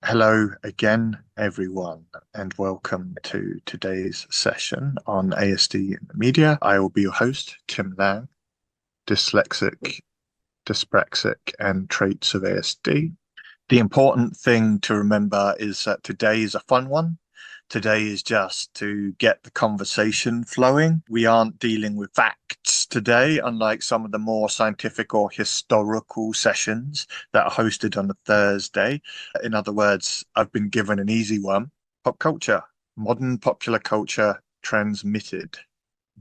Hello again, everyone, and welcome to today's session on ASD in the media. I will be your host, Tim Lang, dyslexic, dyspraxic, and traits of ASD. The important thing to remember is that today is a fun one. Today is just to get the conversation flowing. We aren't dealing with facts today, unlike some of the more scientific or historical sessions that are hosted on a Thursday. In other words, I've been given an easy one: pop culture, modern popular culture transmitted.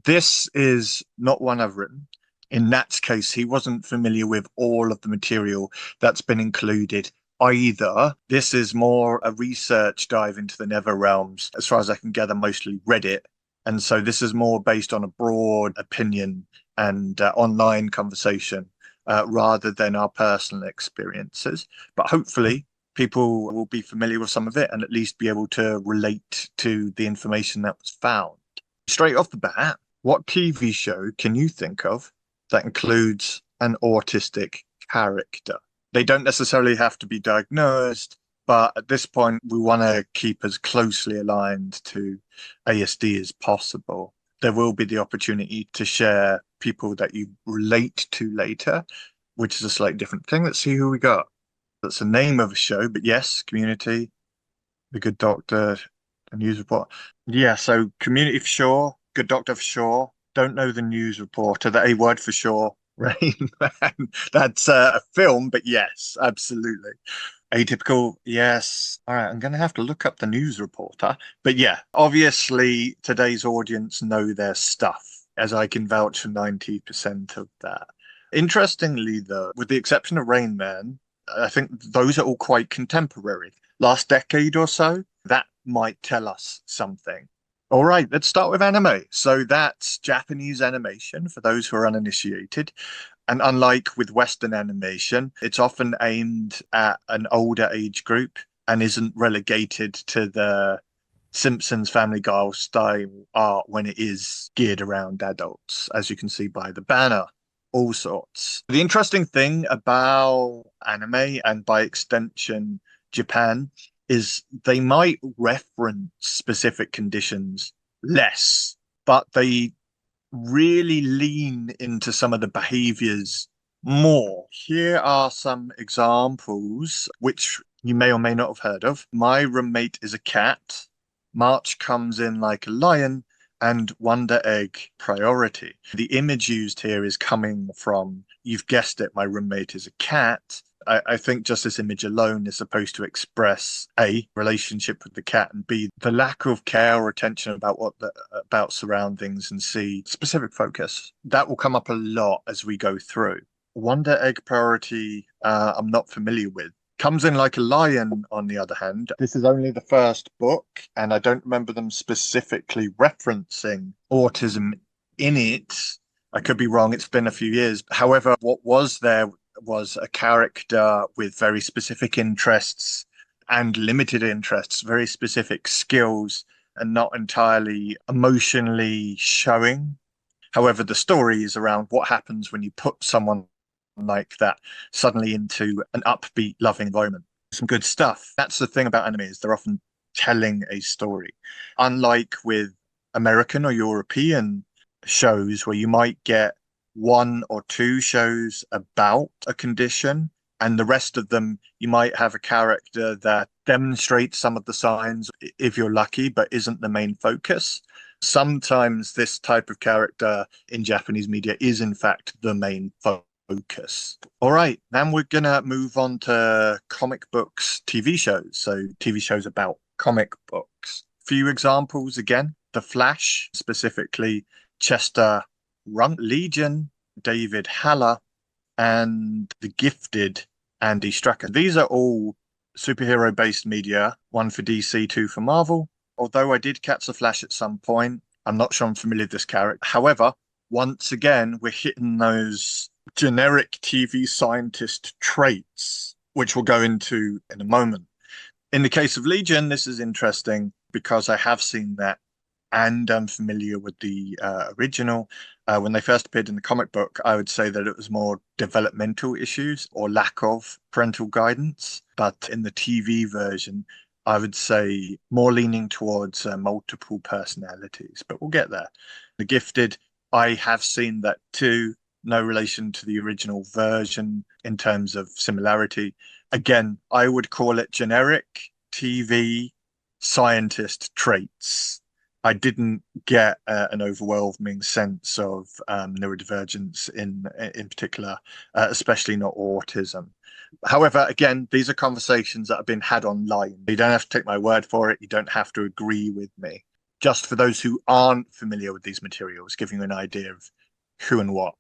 This is not one I've written. In Nat's case, he wasn't familiar with all of the material that's been included either. This is more a research dive into the nether realms. As far as I can gather, mostly Reddit. And so this is more based on a broad opinion and online conversation rather than our personal experiences. But hopefully, people will be familiar with some of it and at least be able to relate to the information that was found. Straight off the bat, what TV show can you think of that includes an autistic character? They don't necessarily have to be diagnosed, but at this point, we want to keep as closely aligned to ASD as possible. There will be the opportunity to share people that you relate to later, which is a slightly different thing. Let's see who we got. That's the name of a show, but yes, Community, The Good Doctor, the News Report. Yeah, so Community for sure, Good Doctor for sure. Don't know the news reporter, the A word for sure. Rain Man. That's a film, but yes, absolutely. Atypical, yes. All right, I'm going to have to look up the news reporter. But yeah, obviously today's audience know their stuff, as I can vouch for 90% of that. Interestingly, though, with the exception of Rain Man, I think those are all quite contemporary. Last decade or so, that might tell us something. All right, let's start with anime. So that's Japanese animation for those who are uninitiated. And unlike with Western animation, it's often aimed at an older age group and isn't relegated to the Simpsons Family Guy style art when it is geared around adults, as you can see by the banner. All sorts. The interesting thing about anime, and by extension, Japan, is they might reference specific conditions less, but they really lean into some of the behaviors more. Here are some examples which you may or may not have heard of. My roommate is a cat. March comes in like a lion, and Wonder Egg priority. The image used here is coming from, you've guessed it, my roommate is a cat. I think just this image alone is supposed to express A, relationship with the cat, and B, the lack of care or attention about surroundings, and C, specific focus. That will come up a lot as we go through. Wonder Egg priority, I'm not familiar with. Comes in like a lion, on the other hand. This is only the first book, and I don't remember them specifically referencing autism in it. I could be wrong, it's been a few years. However, what was there was a character with very specific interests and limited interests, very specific skills, and not entirely emotionally showing. However, the story is around what happens when you put someone like that suddenly into an upbeat, loving environment. Some good stuff. That's the thing about anime, is they're often telling a story. Unlike with American or European shows where you might get one or two shows about a condition, and the rest of them you might have a character that demonstrates some of the signs if you're lucky, but isn't the main focus. Sometimes this type of character in Japanese media is in fact the main focus. All right, then we're gonna move on to comic books, TV shows. So TV shows about comic books. Few examples again: The Flash, specifically Chester Runt, Legion, David Haller, and The Gifted, Andy Strachan. These are all superhero-based media, one for DC, two for Marvel. Although I did catch The Flash at some point, I'm not sure I'm familiar with this character. However, once again, we're hitting those generic TV scientist traits, which we'll go into in a moment. In the case of Legion, this is interesting because I have seen that and I'm familiar with the original. When they first appeared in the comic book, I would say that it was more developmental issues or lack of parental guidance. But in the TV version, I would say more leaning towards multiple personalities. But we'll get there. The Gifted, I have seen that too. No relation to the original version in terms of similarity. Again, I would call it generic TV scientist traits. I didn't get an overwhelming sense of neurodivergence in particular, especially not autism. However, again, these are conversations that have been had online. You don't have to take my word for it. You don't have to agree with me. Just for those who aren't familiar with these materials, giving you an idea of who and what.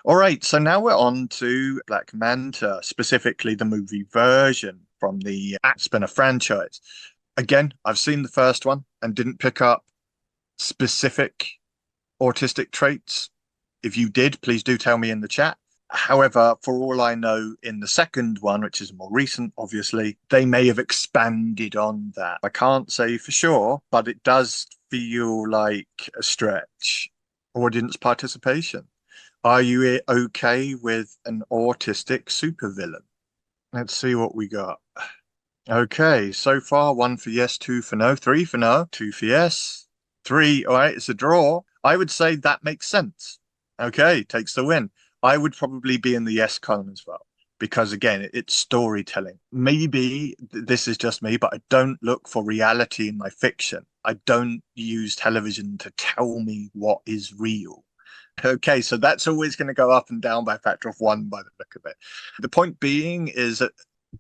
All right, so now we're on to Black Manta, specifically the movie version from the Spinner franchise. Again, I've seen the first one and didn't pick up specific autistic traits. If you did, please do tell me in the chat. However, for all I know, in the second one, which is more recent, obviously, they may have expanded on that. I can't say for sure, but it does feel like a stretch. Audience participation. Are you okay with an autistic supervillain? Let's see what we got. Okay, so far, 1 for yes, 2 for no, 3 for no, 2 for yes, 3. All right, it's a draw. I would say that makes sense. Okay, takes the win. I would probably be in the yes column as well, because again, it's storytelling. Maybe this is just me, but I don't look for reality in my fiction. I don't use television to tell me what is real. Okay, so that's always going to go up and down by a factor of 1 by the look of it. The point being is that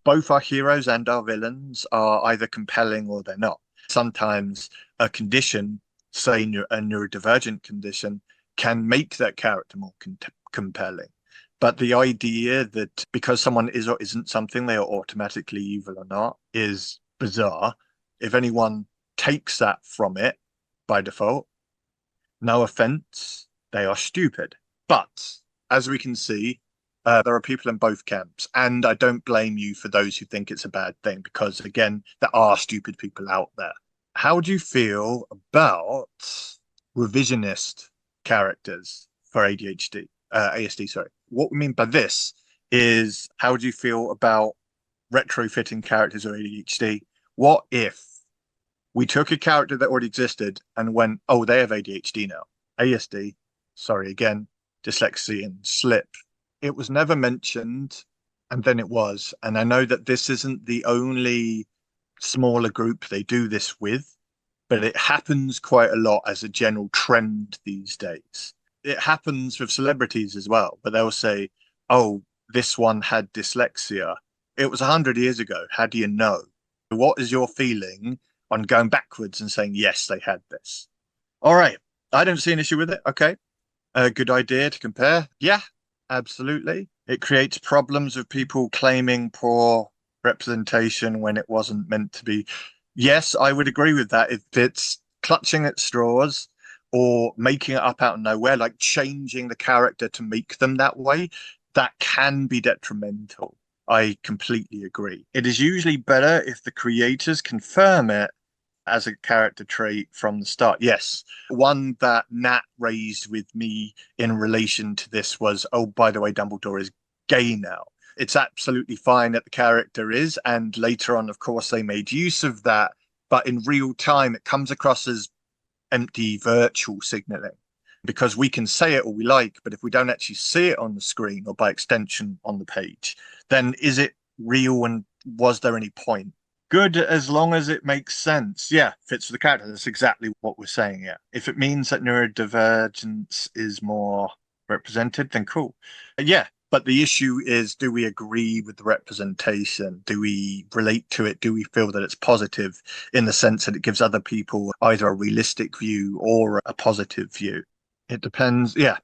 both our heroes and our villains are either compelling or they're not. Sometimes a condition, say a neurodivergent condition, can make that character more compelling. But the idea that because someone is or isn't something, they are automatically evil or not is bizarre. If anyone takes that from it by default, no offense, they are stupid. But as we can see, there are people in both camps, and I don't blame you for those who think it's a bad thing, because again, there are stupid people out there. How do you feel about revisionist characters for ASD? Sorry. What we mean by this is, how do you feel about retrofitting characters or ADHD? What if we took a character that already existed and went, oh, they have ADHD now, ASD? Sorry, again, dyslexia and slip. It was never mentioned, and then it was. And I know that this isn't the only smaller group they do this with, but it happens quite a lot as a general trend these days. It happens with celebrities as well, but they'll say, oh, this one had dyslexia. It was 100 years ago. How do you know? What is your feeling on going backwards and saying, yes, they had this? All right. I don't see an issue with it. Okay. A good idea to compare. Yeah, absolutely. It creates problems of people claiming poor representation when it wasn't meant to be. Yes, I would agree with that. If it's clutching at straws or making it up out of nowhere, like changing the character to make them that way, that can be detrimental. I completely agree. It is usually better if the creators confirm it as a character trait from the start. Yes, one that Nat raised with me in relation to this was, oh, by the way, Dumbledore is gay now. It's absolutely fine that the character is, and later on, of course, they made use of that, but in real time, it comes across as empty virtual signaling, because we can say it all we like, but if we don't actually see it on the screen or by extension on the page, then is it real, and was there any point? Good as long as it makes sense. Yeah, fits for the character. That's exactly what we're saying. Yeah. If it means that neurodivergence is more represented, then cool. Yeah. But the issue is, do we agree with the representation? Do we relate to it? Do we feel that it's positive in the sense that it gives other people either a realistic view or a positive view? It depends. Yeah.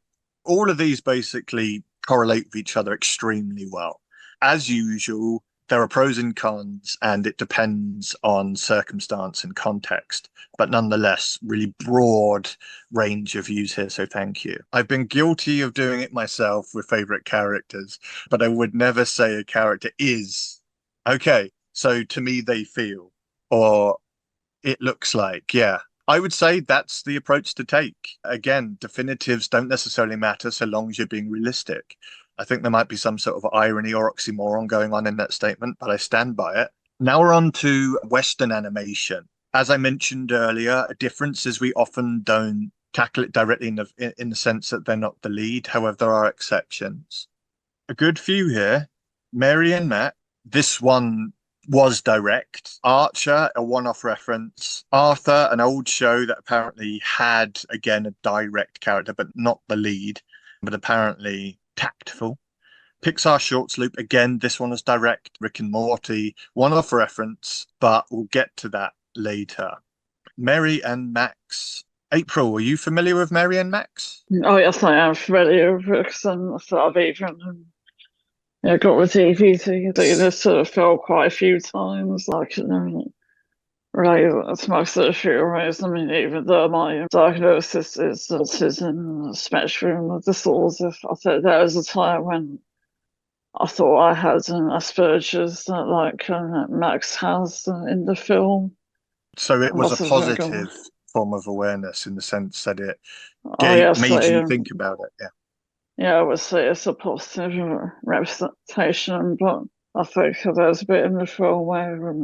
All of these basically correlate with each other extremely well. As usual, there are pros and cons, and it depends on circumstance and context, but nonetheless, really broad range of views here, so thank you. I've been guilty of doing it myself with favorite characters, but I would never say a character is. Okay, so to me, they feel, or it looks like, yeah. I would say that's the approach to take. Again, definitives don't necessarily matter so long as you're being realistic. I think there might be some sort of irony or oxymoron going on in that statement, but I stand by it. Now we're on to Western animation. As I mentioned earlier, a difference is we often don't tackle it directly in the sense that they're not the lead. However, there are exceptions. A good few here. Mary and Matt. This one was direct. Archer, a one-off reference. Arthur, an old show that apparently had, again, a direct character, but not the lead, but apparently tactful. Pixar Shorts Loop, again, this one was direct. Rick and Morty, one-off reference, but we'll get to that later. Mary and Max. April, are you familiar with Mary and Max? Oh yes, I am familiar with books, and I've even got the DVD that this sort of felt quite a few times. Like, right, that's most of the theories. I mean, even though my diagnosis is autism spectrum disorder, I think there was a time when I thought I had an Asperger's that Max has in the film. So it I was a must have been going, positive form of awareness in the sense that it oh yes, made you think about it. Yeah. yeah, I would say it's a positive representation, but I think there's a bit in the film where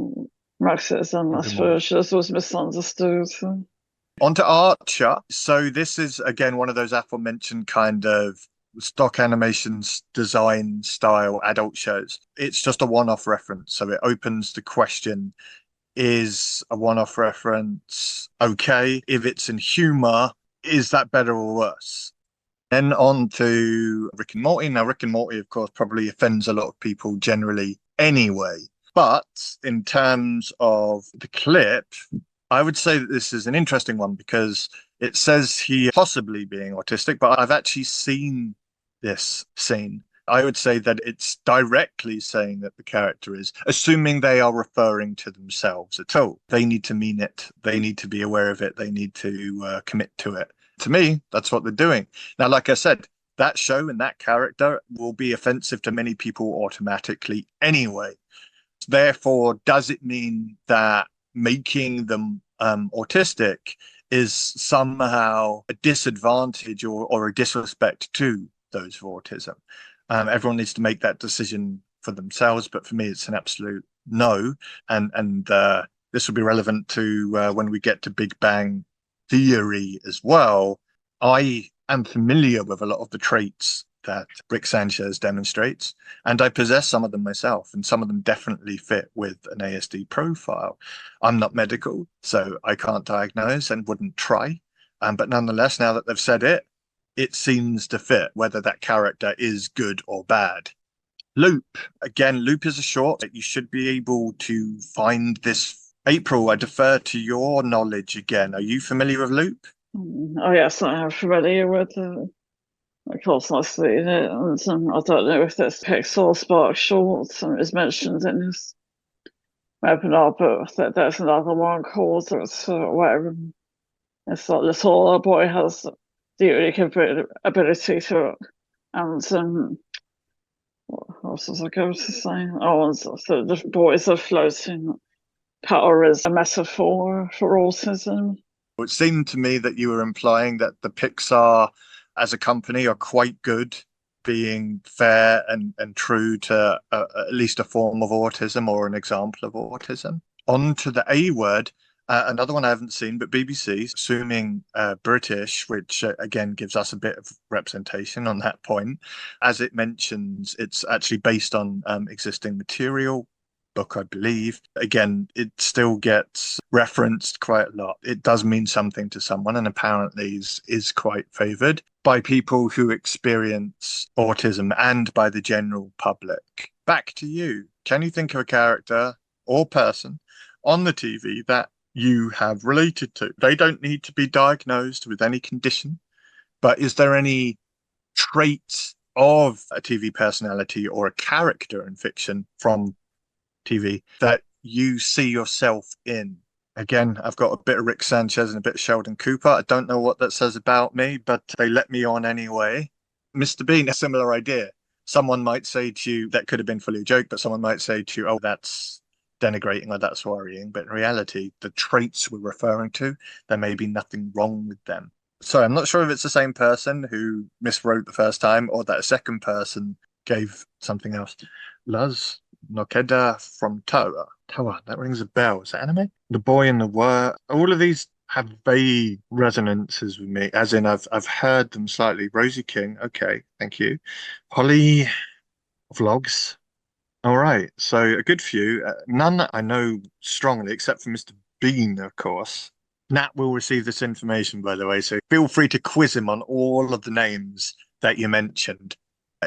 Max's and Asperger's was misunderstood. On to Archer. So this is again one of those aforementioned kind of stock animations design style adult shows. It's just a one-off reference. So it opens the question, is a one-off reference okay? If it's in humor, is that better or worse? Then on to Rick and Morty. Now, Rick and Morty, of course, probably offends a lot of people generally anyway. But in terms of the clip, I would say that this is an interesting one because it says he possibly being autistic, but I've actually seen this scene. I would say that it's directly saying that the character is, assuming they are referring to themselves at all. They need to mean it. They need to be aware of it. They need to commit to it. To me, that's what they're doing. Now, like I said, that show and that character will be offensive to many people automatically anyway. Therefore, does it mean that making them autistic is somehow a disadvantage or a disrespect to those with autism? Everyone needs to make that decision for themselves, but for me, it's an absolute no. And this will be relevant to when we get to Big Bang Theory as well. I am familiar with a lot of the traits that Rick Sanchez demonstrates, and I possess some of them myself, and some of them definitely fit with an ASD profile. I'm not medical, so I can't diagnose and wouldn't try. But nonetheless, now that they've said it, it seems to fit, whether that character is good or bad. Loop. Again, Loop is a short that you should be able to find this. April, I defer to your knowledge again. Are you familiar with Loop? Oh yes, I am familiar with it. Of course, I've seen it, and I don't know if this Pixar Sparkshorts is mentioned in this webinar, but there's another one called where it's like this little boy has the unique ability to, and what else was I going to say? Oh, and so the boys are floating power is a metaphor for autism. It seemed to me that you were implying that the Pixar as a company are quite good being fair and true to at least a form of autism or an example of autism. On to the A word, another one I haven't seen, but BBC, assuming British, which again gives us a bit of representation on that point. As it mentions, it's actually based on existing material book, I believe. Again, it still gets referenced quite a lot. It does mean something to someone, and apparently is quite favored by people who experience autism and by the general public. Back to you. Can you think of a character or person on the TV that you have related to? They don't need to be diagnosed with any condition, but is there any trait of a TV personality or a character in fiction from TV that you see yourself in? Again, I've got a bit of Rick Sanchez and a bit of Sheldon Cooper. I don't know what that says about me, but they let me on anyway. Mr. Bean, a similar idea. Someone might say to you, that could have been fully a joke, but someone might say to you, oh, that's denigrating or that's worrying, but in reality, the traits we're referring to, there may be nothing wrong with them. So I'm not sure if it's the same person who miswrote the first time or that a second person gave something else. Luz Nokeda from Toa. Toa, that rings a bell. Is that anime? The Boy and the Were. All of these have vague resonances with me, as in I've heard them slightly. Rosie King, okay, thank you. Polly Vlogs. All right, so a good few. None that I know strongly, except for Mr. Bean, of course. Nat will receive this information, by the way, so feel free to quiz him on all of the names that you mentioned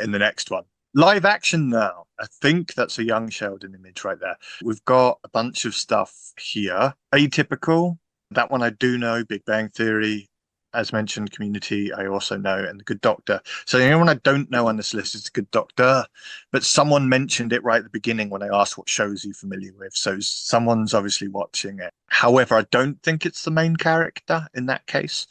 in the next one. Live action now. I think that's a young Sheldon image right there. We've got a bunch of stuff here. Atypical, that one I do know. Big Bang Theory, as mentioned, Community, I also know, and The Good Doctor. So the only one I don't know on this list is The Good Doctor, but someone mentioned it right at the beginning when I asked what shows you're familiar with. So someone's obviously watching it. However, I don't think it's the main character in that case.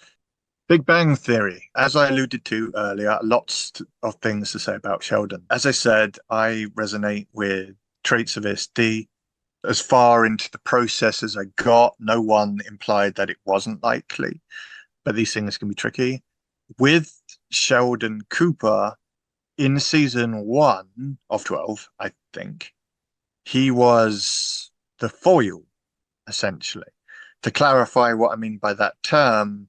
Big Bang Theory, as I alluded to earlier, lots of things to say about Sheldon. As I said, I resonate with traits of ASD. As far into the process as I got, no one implied that it wasn't likely, but these things can be tricky. With Sheldon Cooper, in season 1 of 12, I think, he was the foil, essentially. To clarify what I mean by that term,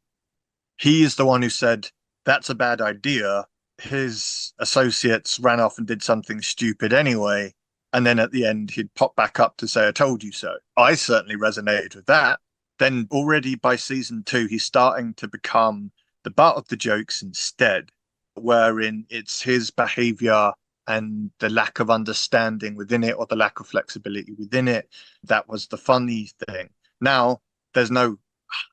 he is the one who said, that's a bad idea. His associates ran off and did something stupid anyway. And then at the end, he'd pop back up to say, I told you so. I certainly resonated with that. Then already by season 2, he's starting to become the butt of the jokes instead, wherein it's his behavior and the lack of understanding within it or the lack of flexibility within it. That was the funny thing. Now, there's no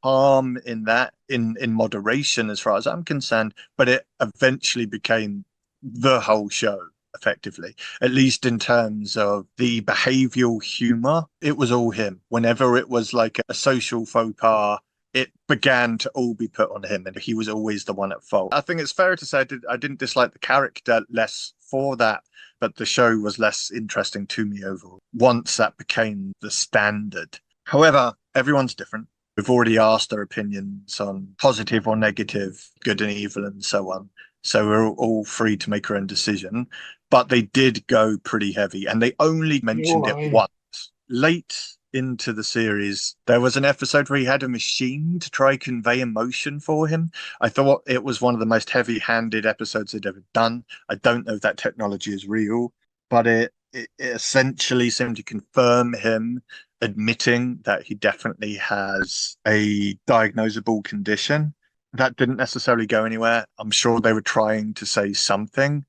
harm in that in moderation as far as I'm concerned, but it eventually became the whole show effectively, at least in terms of the behavioral humor. It was all him. Whenever it was like a social faux pas, it began to all be put on him, and he was always the one at fault. I think it's fair to say I didn't dislike the character less for that, but the show was less interesting to me overall once that became the standard. However, everyone's different. We've already asked their opinions on positive or negative, good and evil, and so on. So we're all free to make our own decision. But they did go pretty heavy, and they only mentioned it once. Late into the series, there was an episode where he had a machine to try convey emotion for him. I thought it was one of the most heavy-handed episodes they'd ever done. I don't know if that technology is real, but it essentially seemed to confirm him admitting that he definitely has a diagnosable condition. That didn't necessarily go anywhere. I'm sure they were trying to say something,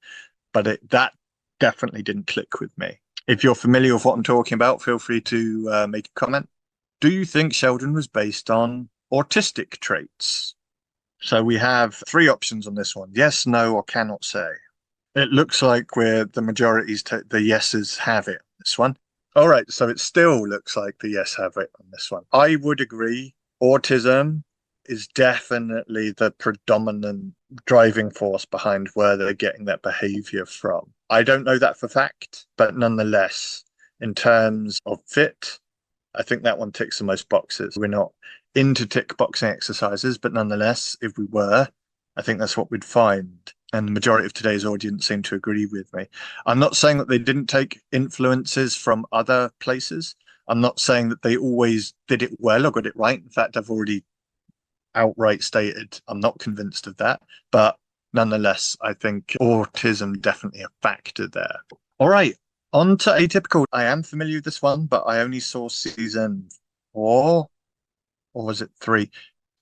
but that definitely didn't click with me. If you're familiar with what I'm talking about, feel free to make a comment. Do you think Sheldon was based on autistic traits? So we have 3 options on this one. Yes, no, or cannot say. It looks like where the majorities, the yeses have it on this one. All right, so it still looks like the yes have it on this one. I would agree. Autism is definitely the predominant driving force behind where they're getting that behavior from. I don't know that for fact, but nonetheless, in terms of fit, I think that one ticks the most boxes. We're not into tick boxing exercises, but nonetheless, if we were, I think that's what we'd find. And the majority of today's audience seem to agree with me. I'm not saying that they didn't take influences from other places. I'm not saying that they always did it well or got it right. In fact, I've already outright stated I'm not convinced of that. But nonetheless, I think autism definitely a factor there. All right, on to Atypical. I am familiar with this one, but I only saw season 4, or was it 3?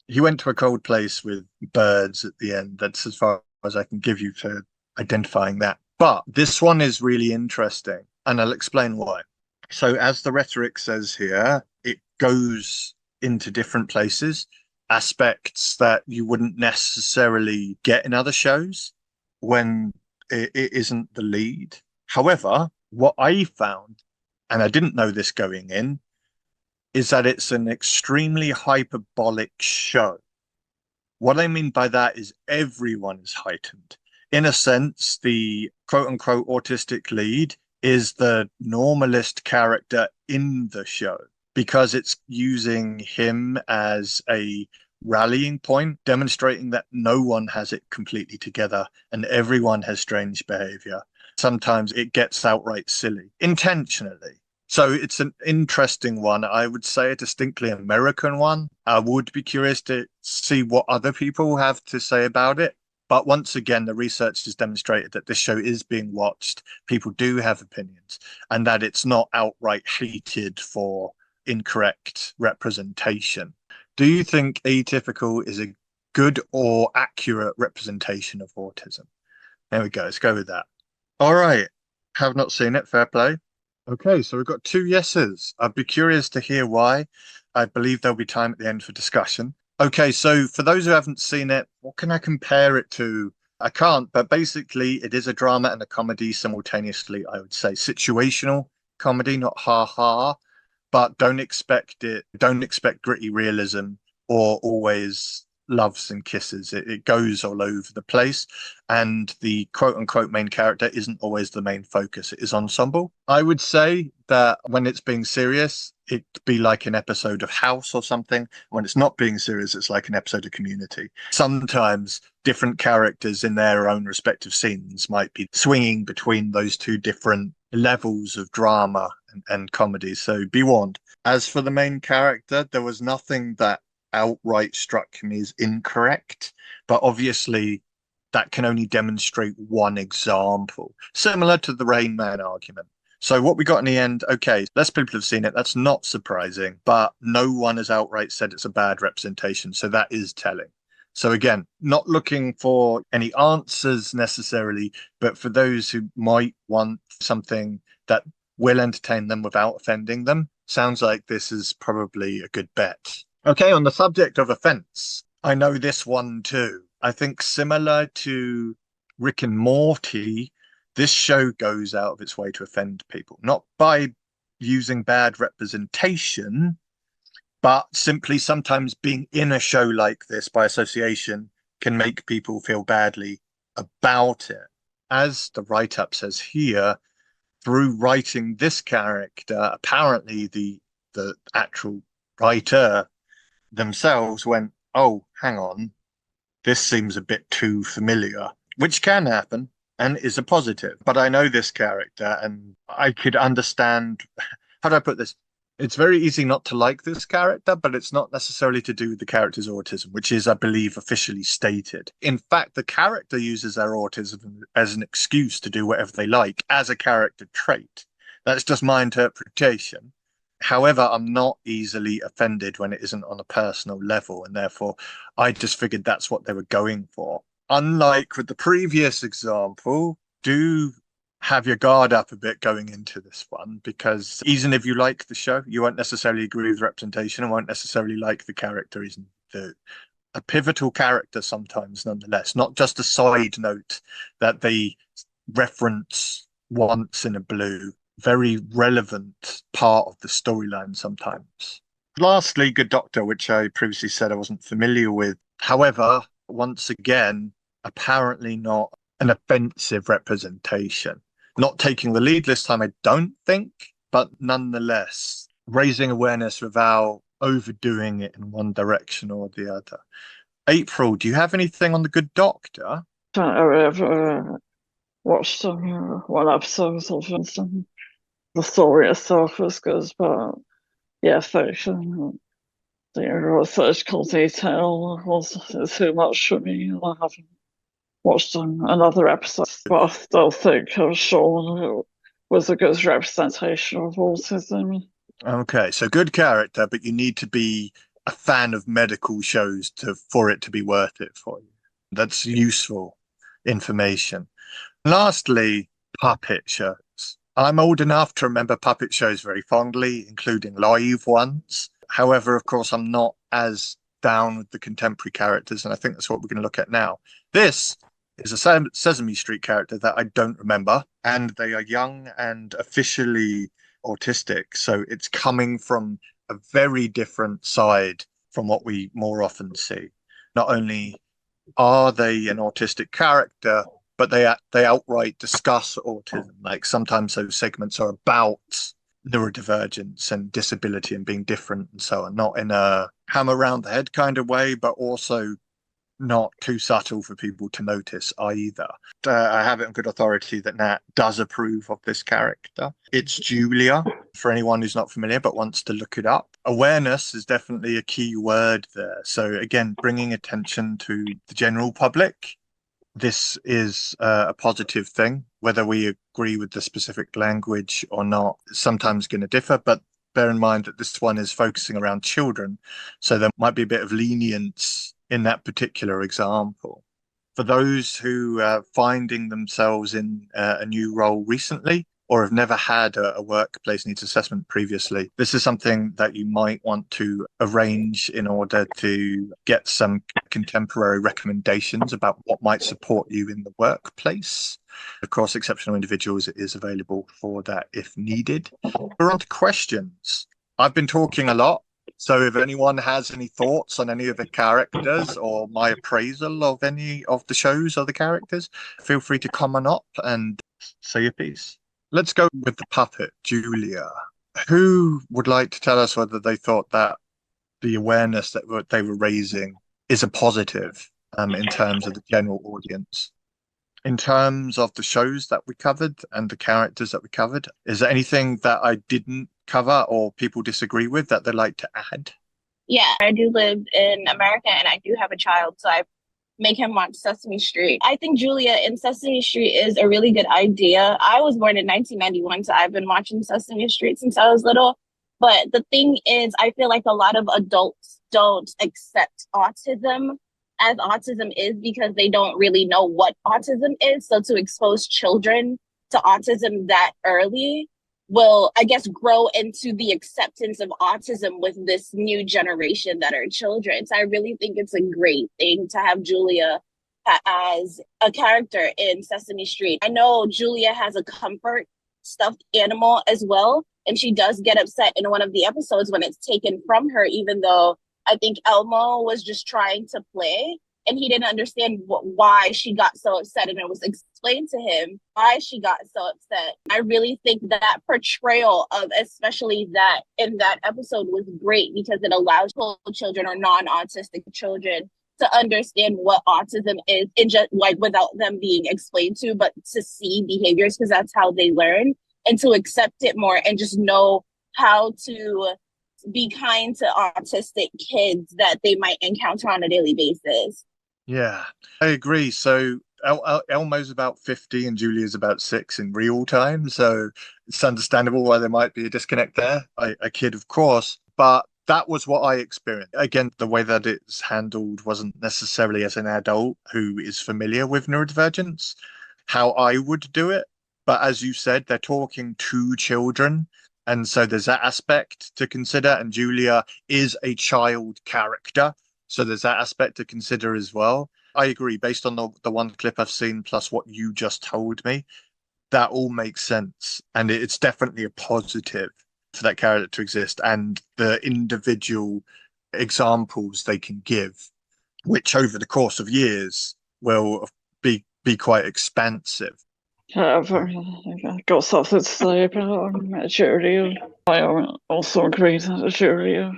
He went to a cold place with birds at the end. That's as far as I can give you for identifying that. But this one is really interesting, and I'll explain why. So as the rhetoric says here, it goes into different places, aspects that you wouldn't necessarily get in other shows when it isn't the lead. However, what I found, and I didn't know this going in, is that it's an extremely hyperbolic show. What I mean by that is everyone is heightened. In a sense, the quote-unquote autistic lead is the normalist character in the show because it's using him as a rallying point, demonstrating that no one has it completely together and everyone has strange behavior. Sometimes it gets outright silly, intentionally. So it's an interesting one. I would say a distinctly American one. I would be curious to see what other people have to say about it. But once again, the research has demonstrated that this show is being watched. People do have opinions, and that it's not outright hated for incorrect representation. Do you think Atypical is a good or accurate representation of autism? There we go. Let's go with that. All right. Have not seen it. Fair play. Okay, so we've got 2 yeses. I'd be curious to hear why. I believe there'll be time at the end for discussion. Okay, so for those who haven't seen it, what can I compare it to? I can't, but basically it is a drama and a comedy simultaneously, I would say. Situational comedy, not ha-ha, but don't expect gritty realism or always loves and kisses. It goes all over the place, and the quote unquote main character isn't always the main focus. It is ensemble. I would say that when it's being serious, it'd be like an episode of House or something. When it's not being serious, it's like an episode of Community. Sometimes different characters in their own respective scenes might be swinging between those 2 different levels of drama and comedy. So be warned. As for the main character, there was nothing that outright struck me as incorrect, but obviously that can only demonstrate one example, similar to the Rain Man argument. So what we got in the end, okay, less people have seen it. That's not surprising, but no one has outright said it's a bad representation. So that is telling. So again, not looking for any answers necessarily, but for those who might want something that will entertain them without offending them, sounds like this is probably a good bet. Okay, on the subject of offense, I know this one too. I think similar to Rick and Morty, this show goes out of its way to offend people, not by using bad representation, but simply sometimes being in a show like this by association can make people feel badly about it. As the write-up says here, through writing this character, apparently the actual writer themselves went, oh, hang on, this seems a bit too familiar, which can happen and is a positive. But I know this character and I could understand, how do I put this? It's very easy not to like this character, but it's not necessarily to do with the character's autism, which is, I believe, officially stated. In fact, the character uses their autism as an excuse to do whatever they like as a character trait. That's just my interpretation. However, I'm not easily offended when it isn't on a personal level, and therefore I just figured that's what they were going for. Unlike with the previous example, do have your guard up a bit going into this one, because even if you like the show, you won't necessarily agree with the representation and won't necessarily like the character. Isn't a pivotal character sometimes, nonetheless, not just a side note that they reference once in a blue. Very relevant part of the storyline sometimes. Lastly, Good Doctor, which I previously said I wasn't familiar with. However, once again, apparently not an offensive representation. Not taking the lead this time, I don't think, but nonetheless, raising awareness without overdoing it in one direction or the other. April, do you have anything on the Good Doctor? I ever watched one episode of it. The story itself was good, but yeah, fiction, the researchable detail was too much for me. I haven't watched another episode, but I still think Sean was a good representation of autism. Okay, so good character, but you need to be a fan of medical shows for it to be worth it for you. That's useful information. Lastly, puppet shows. I'm old enough to remember puppet shows very fondly, including live ones. However, of course, I'm not as down with the contemporary characters, and I think that's what we're going to look at now. This is a Sesame Street character that I don't remember, and they are young and officially autistic, so it's coming from a very different side from what we more often see. Not only are they an autistic character, but they outright discuss autism. Like sometimes those segments are about neurodivergence and disability and being different and so on, not in a hammer around the head kind of way, but also not too subtle for people to notice either. I have it on good authority that Nat does approve of this character. It's Julia, for anyone who's not familiar but wants to look it up. Awareness is definitely a key word there. So again, bringing attention to the general public. This is a positive thing. Whether we agree with the specific language or not is sometimes going to differ, but bear in mind that this one is focusing around children, so there might be a bit of lenience in that particular example. For those who are finding themselves in a new role recently or have never had a workplace needs assessment previously, this is something that you might want to arrange in order to get some contemporary recommendations about what might support you in the workplace. Of course, Exceptional Individuals is available for that if needed. We're on to questions. I've been talking a lot, so if anyone has any thoughts on any of the characters or my appraisal of any of the shows or the characters, feel free to comment up and say your piece. Let's go with the puppet, Julia. Who would like to tell us whether they thought that the awareness that they were raising is a positive in terms of the general audience? In terms of the shows that we covered and the characters that we covered, is there anything that I didn't cover or people disagree with that they'd like to add? Yeah, I do live in America and I do have a child, so I make him watch Sesame Street. I think Julia in Sesame Street is a really good idea. I was born in 1991, so I've been watching Sesame Street since I was little. But the thing is, I feel like a lot of adults don't accept autism as autism is because they don't really know what autism is. So to expose children to autism that early will, I guess, grow into the acceptance of autism with this new generation that are children. So I really think it's a great thing to have Julia as a character in Sesame Street. I know Julia has a comfort stuffed animal as well, and she does get upset in one of the episodes when it's taken from her, even though I think Elmo was just trying to play and he didn't understand why she got so upset, and it was explained to him why she got so upset. I really think that portrayal of especially that in that episode was great because it allows children or non-autistic children to understand what autism is, and just like without them being explained to, but to see behaviors because that's how they learn, and to accept it more and just know how to be kind to autistic kids that they might encounter on a daily basis. Yeah, I agree. So Elmo's about 50 and Julia's about 6 in real time. So it's understandable why there might be a disconnect there. I kid, of course, but that was what I experienced. Again, the way that it's handled wasn't necessarily as an adult who is familiar with neurodivergence, how I would do it. But as you said, they're talking to children. And so there's that aspect to consider. And Julia is a child character. So there's that aspect to consider as well. I agree, based on the one clip I've seen, plus what you just told me, that all makes sense. And it's definitely a positive for that character to exist and the individual examples they can give, which over the course of years will be quite expansive. I've got something to say about Julia. I also agree that Julia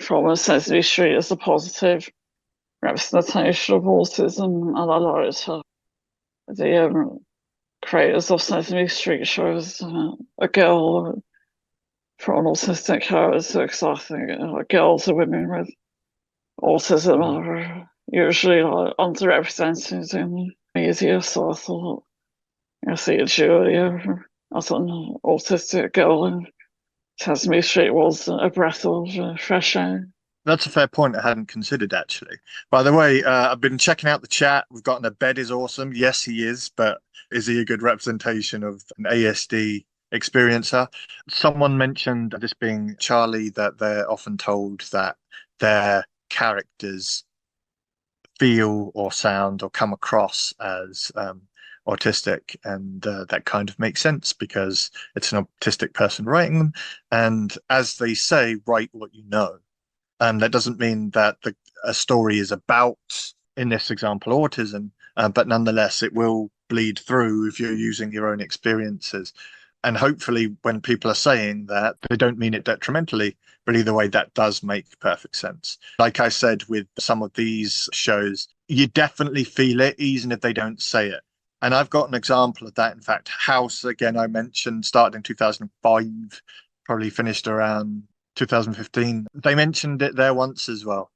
from Sesame Street is a positive representation of autism, and I liked her. The creators of Sesame Street shows a girl for an autistic character, because I think girls or women with autism are usually underrepresented in media, so I thought I see Julia as an autistic girl in Sesame Street was a breath of fresh air. That's a fair point I hadn't considered, actually. By the way, I've been checking out the chat. We've got an Abed is awesome. Yes, he is, but is he a good representation of an ASD experiencer? Someone mentioned this being Charlie, that they're often told that their characters feel or sound or come across as autistic, and that kind of makes sense because it's an autistic person writing them. And as they say, write what you know. That doesn't mean that a story is about, in this example, autism, but nonetheless, it will bleed through if you're using your own experiences. And hopefully when people are saying that, they don't mean it detrimentally, but either way, that does make perfect sense. Like I said, with some of these shows, you definitely feel it, even if they don't say it. And I've got an example of that. In fact, House, again, I mentioned, started in 2005, probably finished around 2015. They mentioned it there once as well.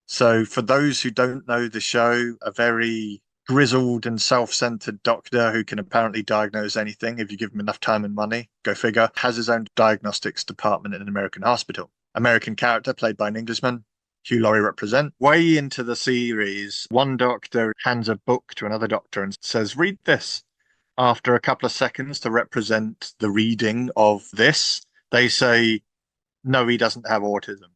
So for those who don't know the show, a very grizzled and self-centered doctor who can apparently diagnose anything if you give him enough time and money, go figure, has his own diagnostics department in an American hospital. American character played by an Englishman, Hugh Laurie represent. Way into the series, one doctor hands a book to another doctor and says, read this. After a couple of seconds to represent the reading of this, they say, no, he doesn't have autism.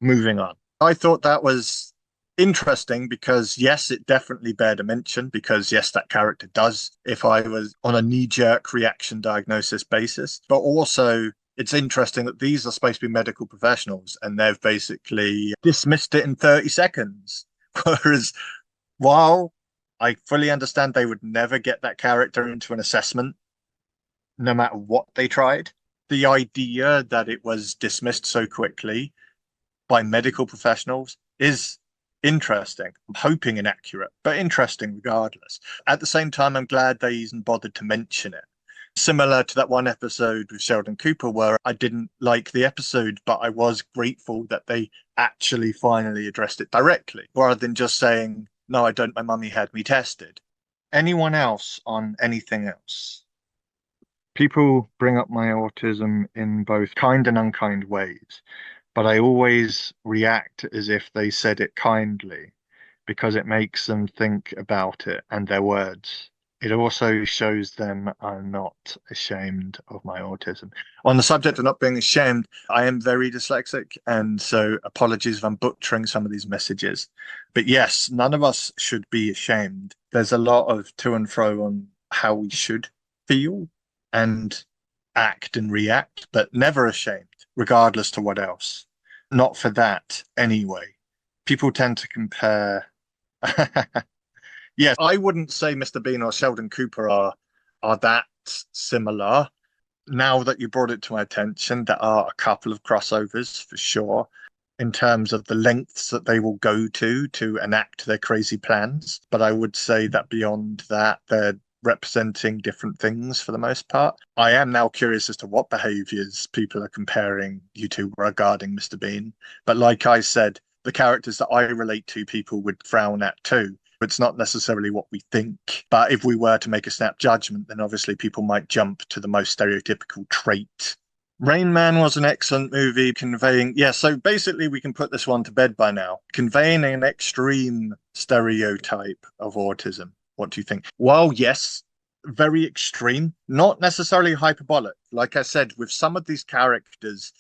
Moving on. I thought that was interesting because, yes, it definitely bared a mention because, yes, that character does if I was on a knee-jerk reaction diagnosis basis. But also, it's interesting that these are supposed to be medical professionals and they've basically dismissed it in 30 seconds. Whereas, while I fully understand they would never get that character into an assessment, no matter what they tried, the idea that it was dismissed so quickly by medical professionals is interesting. I'm hoping inaccurate, but interesting regardless. At the same time, I'm glad they even bothered to mention it. Similar to that one episode with Sheldon Cooper where I didn't like the episode, but I was grateful that they actually finally addressed it directly, rather than just saying, no, I don't, my mummy had me tested. Anyone else on anything else? People bring up my autism in both kind and unkind ways, but I always react as if they said it kindly because it makes them think about it and their words. It also shows them I'm not ashamed of my autism. On the subject of not being ashamed, I am very dyslexic, and so apologies if I'm butchering some of these messages. But yes, none of us should be ashamed. There's a lot of to and fro on how we should feel and act and react, but never ashamed, regardless to what else. Not for that, anyway. People tend to compare. Yes, I wouldn't say Mr. Bean or Sheldon Cooper are that similar. Now that you brought it to my attention, there are a couple of crossovers for sure in terms of the lengths that they will go to enact their crazy plans. But I would say that beyond that, they're representing different things for the most part. I am now curious as to what behaviors people are comparing you to regarding Mr. Bean. But like I said, the characters that I relate to, people would frown at too. It's not necessarily what we think. But if we were to make a snap judgment, then obviously people might jump to the most stereotypical trait. Rain Man was an excellent movie conveying, yeah, so basically we can put this one to bed by now. Conveying an extreme stereotype of autism. What do you think? Well, yes, very extreme, not necessarily hyperbolic. Like I said, with some of these characters,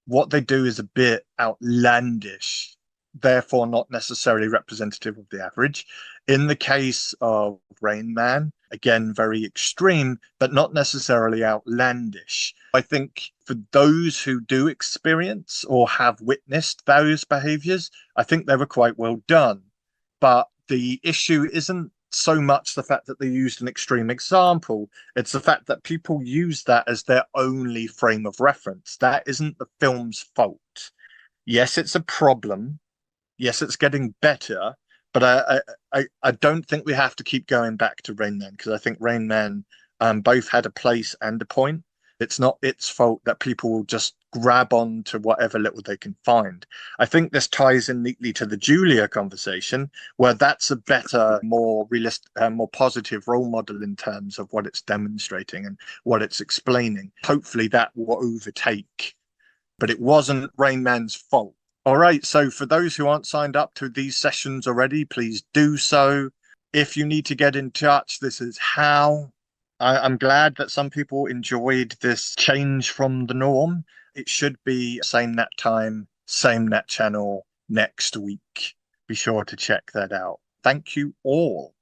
what they do is a bit outlandish, therefore not necessarily representative of the average. In the case of Rain Man, again, very extreme, but not necessarily outlandish. I think for those who do experience or have witnessed those behaviors, I think they were quite well done. But the issue isn't so much the fact that they used an extreme example. It's the fact that people use that as their only frame of reference. That isn't the film's fault. Yes, it's a problem. Yes, it's getting better, but I don't think we have to keep going back to Rain Man because I think Rain Man both had a place and a point. It's not its fault that people will just grab on to whatever little they can find. I think this ties in neatly to the Julia conversation, where that's a better, more realistic, more positive role model in terms of what it's demonstrating and what it's explaining. Hopefully that will overtake, but it wasn't Rain Man's fault. All right, so for those who aren't signed up to these sessions already, please do so. If you need to get in touch, this is how. I'm glad that some people enjoyed this change from the norm. It should be same net time, same net channel next week. Be sure to check that out. Thank you all.